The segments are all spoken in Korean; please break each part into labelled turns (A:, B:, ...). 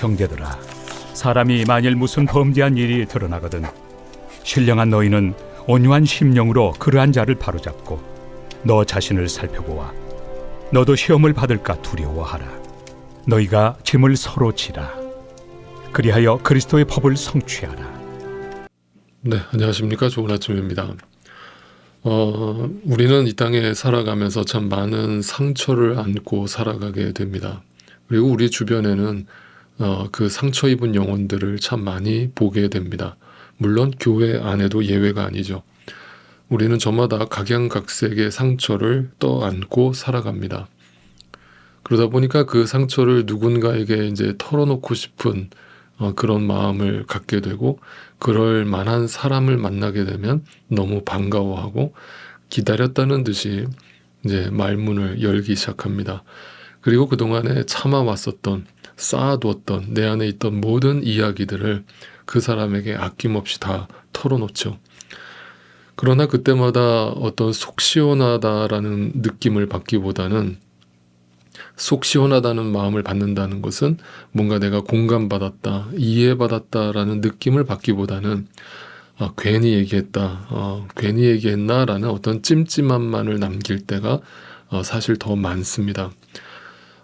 A: 형제들아, 사람이 만일 무슨 범죄한 일이 드러나거든 신령한 너희는 온유한 심령으로 그러한 자를 바로잡고 너 자신을 살펴보아 너도 시험을 받을까 두려워하라. 너희가 짐을 서로 지라. 그리하여 그리스도의 법을 성취하라.
B: 네, 안녕하십니까. 좋은 아침입니다. 우리는 이 땅에 살아가면서 참 많은 상처를 안고 살아가게 됩니다. 그리고 우리 주변에는 그 상처 입은 영혼들을 참 많이 보게 됩니다. 물론 교회 안에도 예외가 아니죠. 우리는 저마다 각양각색의 상처를 떠안고 살아갑니다. 그러다 보니까 그 상처를 누군가에게 이제 털어놓고 싶은 그런 마음을 갖게 되고, 그럴 만한 사람을 만나게 되면 너무 반가워하고 기다렸다는 듯이 이제 말문을 열기 시작합니다. 그리고 그동안에 참아왔었던, 쌓아두었던 내 안에 있던 모든 이야기들을 그 사람에게 아낌없이 다 털어놓죠. 그러나 그때마다 어떤 속 시원하다라는 느낌을 받기보다는, 속 시원하다는 마음을 받는다는 것은 뭔가 내가 공감받았다, 이해받았다라는 느낌을 받기보다는 괜히 얘기했다, 괜히 얘기했나 라는 어떤 찜찜함만을 남길 때가 사실 더 많습니다.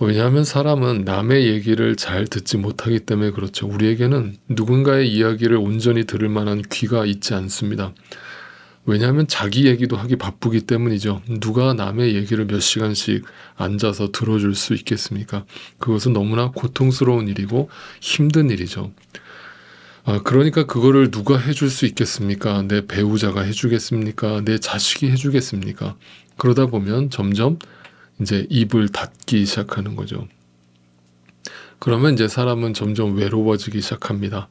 B: 왜냐하면 사람은 남의 얘기를 잘 듣지 못하기 때문에 그렇죠. 우리에게는 누군가의 이야기를 온전히 들을 만한 귀가 있지 않습니다. 왜냐하면 자기 얘기도 하기 바쁘기 때문이죠. 누가 남의 얘기를 몇 시간씩 앉아서 들어줄 수 있겠습니까? 그것은 너무나 고통스러운 일이고 힘든 일이죠. 그러니까 그거를 누가 해줄 수 있겠습니까? 내 배우자가 해주겠습니까? 내 자식이 해주겠습니까? 그러다 보면 점점 이제 입을 닫기 시작하는 거죠. 그러면 이제 사람은 점점 외로워지기 시작합니다.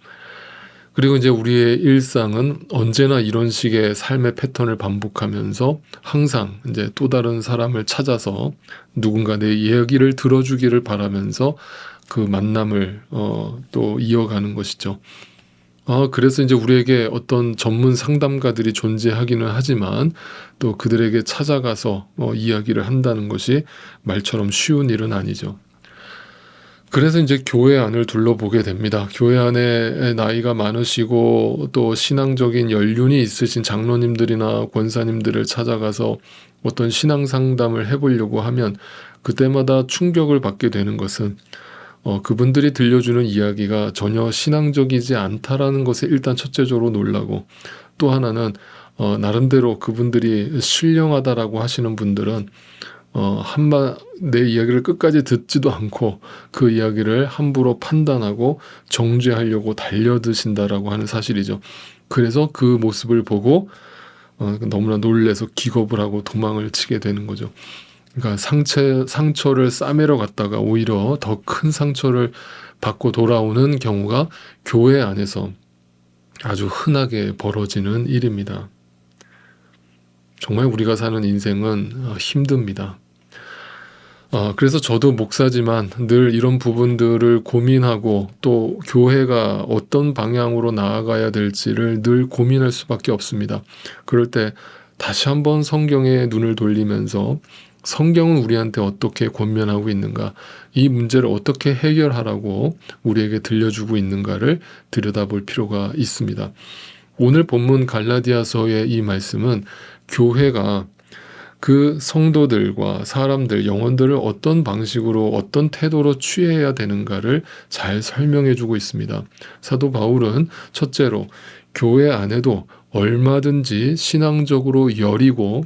B: 그리고 이제 우리의 일상은 언제나 이런 식의 삶의 패턴을 반복하면서 항상 이제 또 다른 사람을 찾아서 누군가 내 이야기를 들어주기를 바라면서 그 만남을 또 이어가는 것이죠. 그래서 이제 우리에게 어떤 전문 상담가들이 존재하기는 하지만 또 그들에게 찾아가서 이야기를 한다는 것이 말처럼 쉬운 일은 아니죠. 그래서 이제 교회 안을 둘러보게 됩니다. 교회 안에 나이가 많으시고 또 신앙적인 연륜이 있으신 장로님들이나 권사님들을 찾아가서 어떤 신앙 상담을 해보려고 하면 그때마다 충격을 받게 되는 것은 그분들이 들려주는 이야기가 전혀 신앙적이지 않다라는 것에 일단 첫째적으로 놀라고, 또 하나는 나름대로 그분들이 신령하다라고 하시는 분들은 내 이야기를 끝까지 듣지도 않고 그 이야기를 함부로 판단하고 정죄하려고 달려드신다라고 하는 사실이죠. 그래서 그 모습을 보고 너무나 놀래서 기겁을 하고 도망을 치게 되는 거죠. 그러니까 상처를 싸매러 갔다가 오히려 더 큰 상처를 받고 돌아오는 경우가 교회 안에서 아주 흔하게 벌어지는 일입니다. 정말 우리가 사는 인생은 힘듭니다. 그래서 저도 목사지만 늘 이런 부분들을 고민하고 또 교회가 어떤 방향으로 나아가야 될지를 늘 고민할 수밖에 없습니다. 그럴 때 다시 한번 성경에 눈을 돌리면서 성경은 우리한테 어떻게 권면하고 있는가, 이 문제를 어떻게 해결하라고 우리에게 들려주고 있는가를 들여다볼 필요가 있습니다. 오늘 본문 갈라디아서의 이 말씀은 교회가 그 성도들과 사람들, 영혼들을 어떤 방식으로, 어떤 태도로 취해야 되는가를 잘 설명해 주고 있습니다. 사도 바울은 첫째로 교회 안에도 얼마든지 신앙적으로 여리고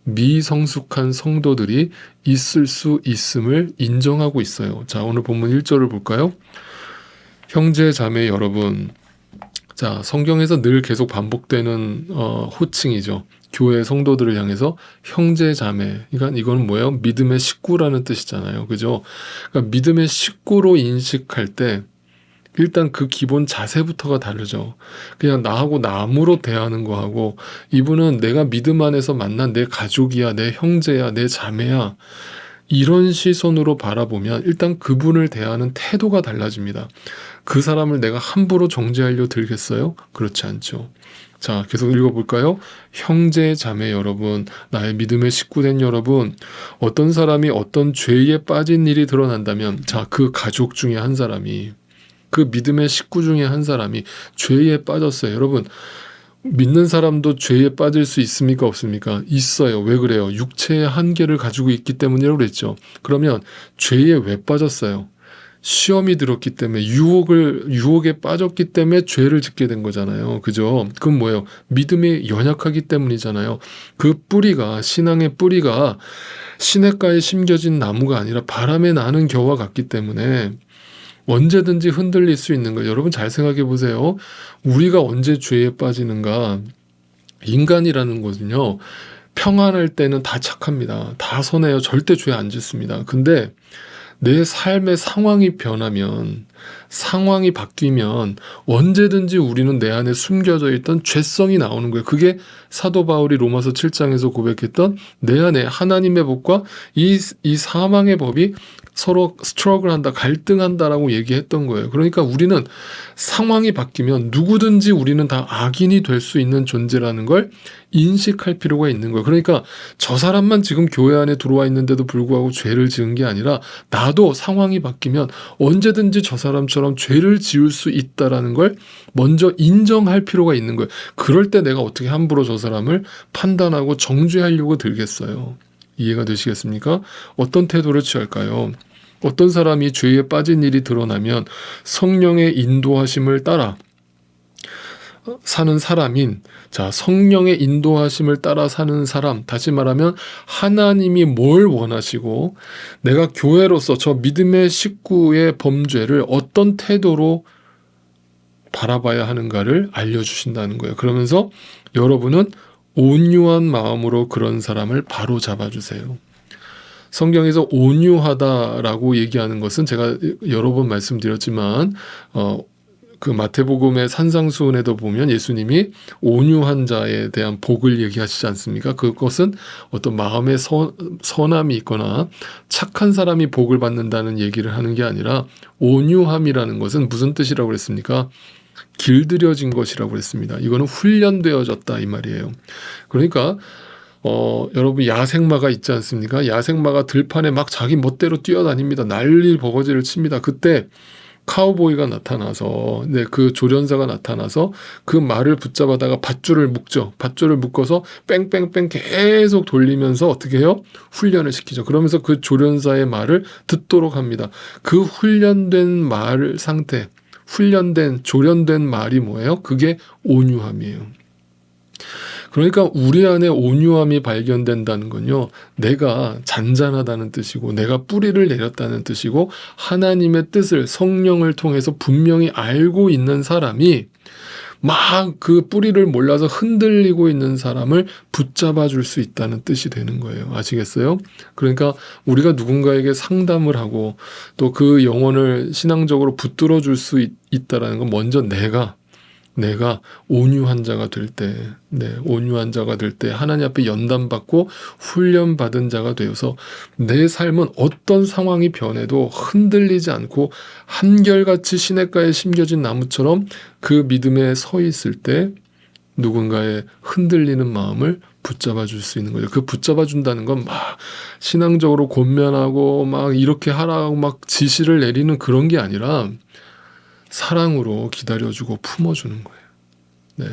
B: 미성숙한 성도들이 있을 수 있음을 인정하고 있어요. 자, 오늘 본문 1절을 볼까요? 형제 자매 여러분. 자, 성경에서 늘 계속 반복되는 호칭이죠. 교회 성도들을 향해서 형제 자매. 그러니까 이건 뭐예요? 믿음의 식구라는 뜻이잖아요. 그죠? 그러니까 믿음의 식구로 인식할 때 일단 그 기본 자세부터가 다르죠. 그냥 나하고 남으로 대하는 거하고, 이분은 내가 믿음 안에서 만난 내 가족이야, 내 형제야, 내 자매야, 이런 시선으로 바라보면 일단 그분을 대하는 태도가 달라집니다. 그 사람을 내가 함부로 정죄하려 들겠어요? 그렇지 않죠. 자, 계속 읽어볼까요? 형제 자매 여러분, 나의 믿음의 식구된 여러분, 어떤 사람이 어떤 죄에 빠진 일이 드러난다면, 자, 그 가족 중에 한 사람이, 그 믿음의 식구 중에 한 사람이 죄에 빠졌어요. 여러분, 믿는 사람도 죄에 빠질 수 있습니까? 없습니까? 있어요. 왜 그래요? 육체의 한계를 가지고 있기 때문이라고 그랬죠. 그러면 죄에 왜 빠졌어요? 시험이 들었기 때문에, 유혹에 빠졌기 때문에 죄를 짓게 된 거잖아요. 그죠? 그건 뭐예요? 믿음이 연약하기 때문이잖아요. 그 뿌리가, 신앙의 뿌리가 시냇가에 심겨진 나무가 아니라 바람에 나는 겨와 같기 때문에 언제든지 흔들릴 수 있는 거예요. 여러분 잘 생각해 보세요. 우리가 언제 죄에 빠지는가? 인간이라는 것은요, 평안할 때는 다 착합니다. 다 선해요. 절대 죄 안 짓습니다. 근데 내 삶의 상황이 변하면, 상황이 바뀌면 언제든지 우리는 내 안에 숨겨져 있던 죄성이 나오는 거예요. 그게 사도 바울이 로마서 7장에서 고백했던 내 안에 하나님의 법과 이 사망의 법이 서로 스트러글한다, 갈등한다라고 얘기했던 거예요. 그러니까 우리는 상황이 바뀌면 누구든지 우리는 다 악인이 될 수 있는 존재라는 걸 인식할 필요가 있는 거예요. 그러니까 저 사람만 지금 교회 안에 들어와 있는데도 불구하고 죄를 지은 게 아니라 나도 상황이 바뀌면 언제든지 저 사람처럼 죄를 지을 수 있다라는 걸 먼저 인정할 필요가 있는 거예요. 그럴 때 내가 어떻게 함부로 저 사람을 판단하고 정죄하려고 들겠어요. 이해가 되시겠습니까? 어떤 태도를 취할까요? 어떤 사람이 죄에 빠진 일이 드러나면 성령의 인도하심을 따라 사는 사람인, 자, 성령의 인도하심을 따라 사는 사람, 다시 말하면 하나님이 뭘 원하시고 내가 교회로서 저 믿음의 식구의 범죄를 어떤 태도로 바라봐야 하는가를 알려주신다는 거예요. 그러면서 여러분은 온유한 마음으로 그런 사람을 바로 잡아주세요. 성경에서 온유하다라고 얘기하는 것은 제가 여러 번 말씀드렸지만 그 마태복음의 산상수훈에도 보면 예수님이 온유한 자에 대한 복을 얘기하시지 않습니까? 그것은 어떤 마음의 선함이 있거나 착한 사람이 복을 받는다는 얘기를 하는 게 아니라 온유함이라는 것은 무슨 뜻이라고 그랬습니까? 길들여진 것이라고 그랬습니다. 이거는 훈련되어졌다 이 말이에요. 그러니까 여러분 야생마가 있지 않습니까? 야생마가 들판에 막 자기 멋대로 뛰어다닙니다. 난리 버거지를 칩니다. 그때 카우보이가 나타나서, 그 조련사가 나타나서 그 말을 붙잡아다가 밧줄을 묶죠. 밧줄을 묶어서 뺑뺑뺑 계속 돌리면서 어떻게 해요? 훈련을 시키죠. 그러면서 그 조련사의 말을 듣도록 합니다. 그 훈련된 말 상태, 조련된 말이 뭐예요? 그게 온유함이에요. 그러니까 우리 안에 온유함이 발견된다는 건요, 내가 잔잔하다는 뜻이고 내가 뿌리를 내렸다는 뜻이고 하나님의 뜻을 성령을 통해서 분명히 알고 있는 사람이 막 그 뿌리를 몰라서 흔들리고 있는 사람을 붙잡아 줄 수 있다는 뜻이 되는 거예요. 아시겠어요? 그러니까 우리가 누군가에게 상담을 하고 또 그 영혼을 신앙적으로 붙들어 줄 수 있다라는 건 먼저 내가 온유한 자가 될 때, 온유한 자가 될 때 하나님 앞에 연단받고 훈련받은 자가 되어서 내 삶은 어떤 상황이 변해도 흔들리지 않고 한결같이 시냇가에 심겨진 나무처럼 그 믿음에 서 있을 때 누군가의 흔들리는 마음을 붙잡아 줄 수 있는 거죠. 그 붙잡아 준다는 건 막 신앙적으로 권면하고 막 이렇게 하라고 막 지시를 내리는 그런 게 아니라 사랑으로 기다려주고 품어주는 거예요. 네.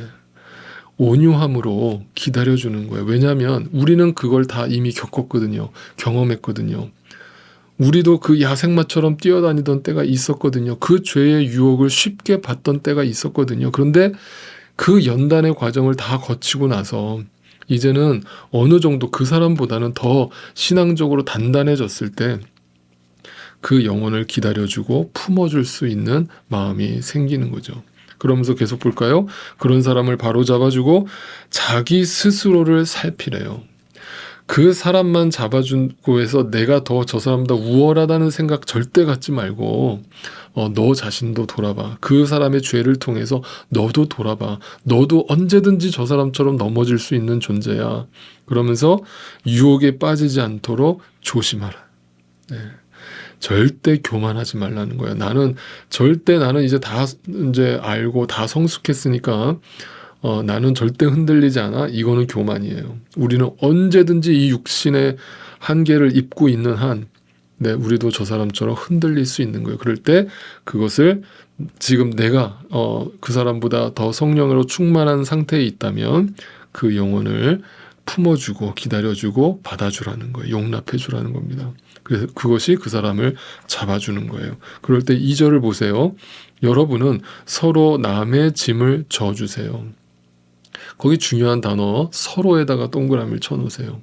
B: 온유함으로 기다려주는 거예요. 왜냐하면 우리는 그걸 다 이미 겪었거든요. 경험했거든요. 우리도 그 야생마처럼 뛰어다니던 때가 있었거든요. 그 죄의 유혹을 쉽게 받던 때가 있었거든요. 그런데 그 연단의 과정을 다 거치고 나서 이제는 어느 정도 그 사람보다는 더 신앙적으로 단단해졌을 때 그 영혼을 기다려주고 품어줄 수 있는 마음이 생기는 거죠. 그러면서 계속 볼까요? 그런 사람을 바로 잡아주고 자기 스스로를 살피래요. 그 사람만 잡아주고 해서 내가 더 저 사람보다 우월하다는 생각 절대 갖지 말고 너 자신도 돌아봐. 그 사람의 죄를 통해서 너도 돌아봐. 너도 언제든지 저 사람처럼 넘어질 수 있는 존재야. 그러면서 유혹에 빠지지 않도록 조심하라. 네. 절대 교만하지 말라는 거야. 나는 이제 알고 다 성숙했으니까 나는 절대 흔들리지 않아. 이거는 교만이에요. 우리는 언제든지 이 육신의 한계를 입고 있는 한, 우리도 저 사람처럼 흔들릴 수 있는 거예요. 그럴 때 그것을 지금 내가 그 사람보다 더 성령으로 충만한 상태에 있다면 그 영혼을 품어주고 기다려주고 받아주라는 거예요. 용납해주라는 겁니다. 그래서 그것이 그 사람을 잡아주는 거예요. 그럴 때 2절을 보세요. 여러분은 서로 남의 짐을 져주세요. 거기 중요한 단어 서로에다가 동그라미를 쳐놓으세요.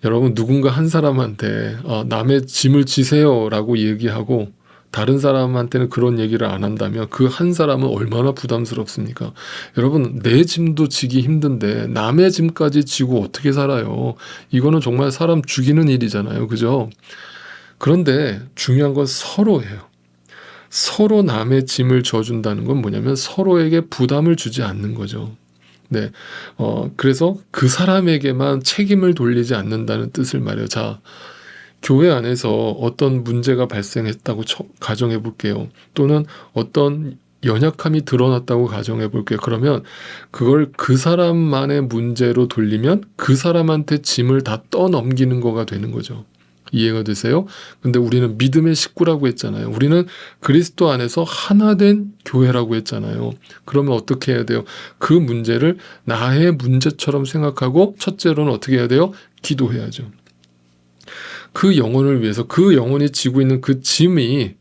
B: 여러분 누군가 한 사람한테 남의 짐을 지세요 라고 얘기하고 다른 사람한테는 그런 얘기를 안 한다면 그 한 사람은 얼마나 부담스럽습니까? 여러분 내 짐도 지기 힘든데 남의 짐까지 지고 어떻게 살아요? 이거는 정말 사람 죽이는 일이잖아요. 그죠? 그런데 중요한 건 서로예요. 서로 남의 짐을 져준다는 건 뭐냐면 서로에게 부담을 주지 않는 거죠. 네, 그래서 그 사람에게만 책임을 돌리지 않는다는 뜻을 말해요. 자, 교회 안에서 어떤 문제가 발생했다고 가정해 볼게요. 또는 어떤 연약함이 드러났다고 가정해 볼게요. 그러면 그걸 그 사람만의 문제로 돌리면 그 사람한테 짐을 다 떠넘기는 거가 되는 거죠. 이해가 되세요? 근데 우리는 믿음의 식구라고 했잖아요. 우리는 그리스도 안에서 하나 된 교회라고 했잖아요. 그러면 어떻게 해야 돼요? 그 문제를 나의 문제처럼 생각하고 첫째로는 어떻게 해야 돼요? 기도해야죠. 그 영혼을 위해서 그 영혼이 지고 있는 그 짐이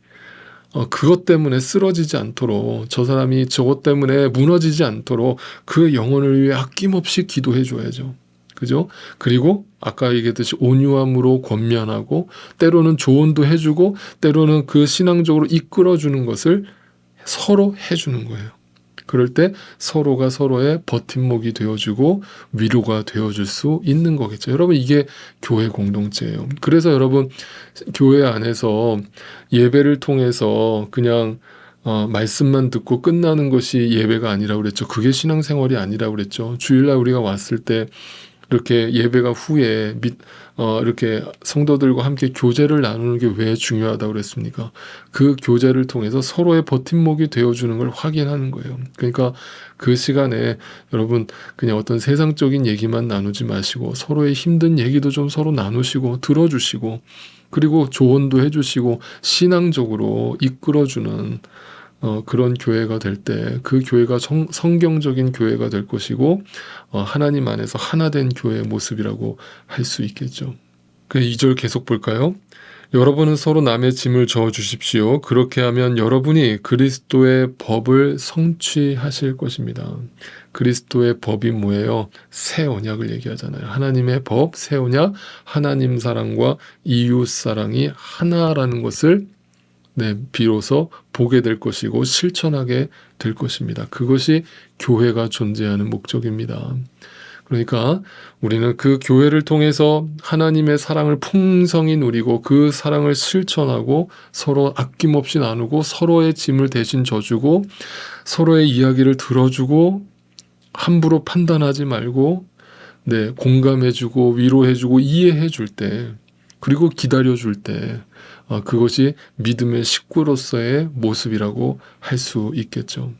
B: 그것 때문에 쓰러지지 않도록 저 사람이 저것 때문에 무너지지 않도록 그 영혼을 위해 아낌없이 기도해 줘야죠. 그죠? 그리고 아까 얘기했듯이 온유함으로 권면하고 때로는 조언도 해주고 때로는 그 신앙적으로 이끌어주는 것을 서로 해주는 거예요. 그럴 때 서로가 서로의 버팀목이 되어주고 위로가 되어줄 수 있는 거겠죠. 여러분 이게 교회 공동체예요. 그래서 여러분 교회 안에서 예배를 통해서 그냥 말씀만 듣고 끝나는 것이 예배가 아니라고 그랬죠. 그게 신앙생활이 아니라고 그랬죠. 주일날 우리가 왔을 때 이렇게 예배가 후에 이렇게 성도들과 함께 교제를 나누는 게 왜 중요하다고 그랬습니까? 그 교제를 통해서 서로의 버팀목이 되어주는 걸 확인하는 거예요. 그러니까 그 시간에 여러분 그냥 어떤 세상적인 얘기만 나누지 마시고 서로의 힘든 얘기도 좀 서로 나누시고 들어주시고 그리고 조언도 해주시고 신앙적으로 이끌어주는 그런 교회가 될 때 그 교회가 성경적인 교회가 될 것이고 하나님 안에서 하나 된 교회의 모습이라고 할 수 있겠죠. 그 2절 계속 볼까요? 여러분은 서로 남의 짐을 져 주십시오. 그렇게 하면 여러분이 그리스도의 법을 성취하실 것입니다. 그리스도의 법이 뭐예요? 새 언약을 얘기하잖아요. 하나님의 법, 새 언약, 하나님 사랑과 이웃 사랑이 하나라는 것을 비로소 보게 될 것이고 실천하게 될 것입니다. 그것이 교회가 존재하는 목적입니다. 그러니까 우리는 그 교회를 통해서 하나님의 사랑을 풍성히 누리고 그 사랑을 실천하고 서로 아낌없이 나누고 서로의 짐을 대신 져주고 서로의 이야기를 들어주고 함부로 판단하지 말고 공감해주고 위로해주고 이해해줄 때 그리고 기다려줄 때 그것이 믿음의 식구로서의 모습이라고 할 수 있겠죠.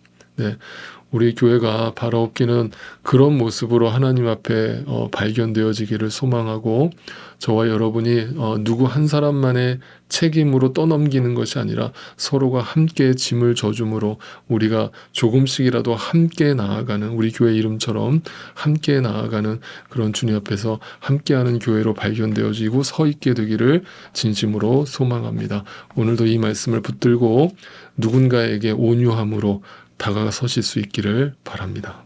B: 우리 교회가 바라옵기는 그런 모습으로 하나님 앞에 발견되어지기를 소망하고 저와 여러분이 누구 한 사람만의 책임으로 떠넘기는 것이 아니라 서로가 함께 짐을 져줌으로 우리가 조금씩이라도 함께 나아가는 우리 교회 이름처럼 함께 나아가는 그런 주님 앞에서 함께하는 교회로 발견되어지고 서 있게 되기를 진심으로 소망합니다. 오늘도 이 말씀을 붙들고 누군가에게 온유함으로 다가서실 수 있기를 바랍니다.